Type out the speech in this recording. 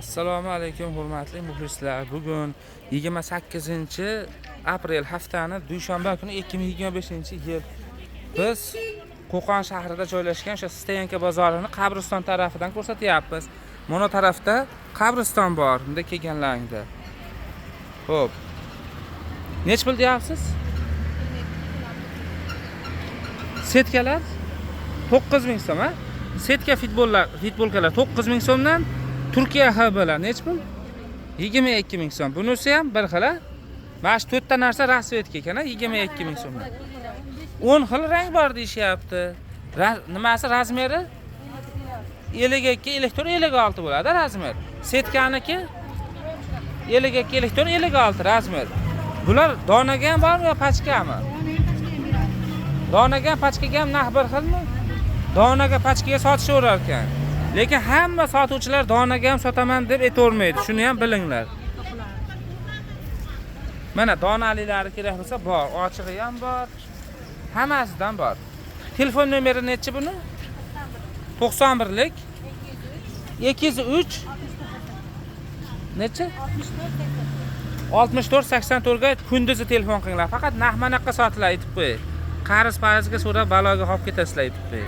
Assalomu alaykum hurmatli muxlislar. Bugun 28-aprel haftani dushanba kuni 2025-yil. Biz Qo'qon shahrida joylashgan o'sha Stoyanka bozorini qabriston tarafidan ko'rsatyapmiz. Mana tarafda qabriston bor, bunda kelganlaringda. Xo'p. Nech pul deyapsiz? Setkalar 9000 so'm, ha? Setka futbolkalar 9000 so'mdan Turkiya havalar nech pul? 22000 so'm. Bunisi ham bir xil, ha? Mana shu 4 ta narsa rasvetka ekan, ha? 22000 so'mdan. 10 xil rang bor deyapti. Nimasi razmeri? 52 elektron 56 bo'ladi razmer. Setkaniki 52 elektron 56 razmer. Bular donaga ham bormi yo pachkami? Donaga, pachkaga ham narx bir xilmi? Donaga, pachkaga sotishaverar ekan. Lekin hamma sotuvchilar donaga ham sotaman deb aytolmaydi. Shuni ham bilinglar. Mana donaliklari kerak bo'lsa bor, ochig'i ham bor. Hammasidan bor. Telefon nomeri nechi buni? 91lik 203 nechi? 6484 ga kunduzi telefon qilinglar. Faqat narx-manaqqa sotilar aytib qo'y. Qarz-parizga so'rab baloga qolib ketasizlar aytib qo'y.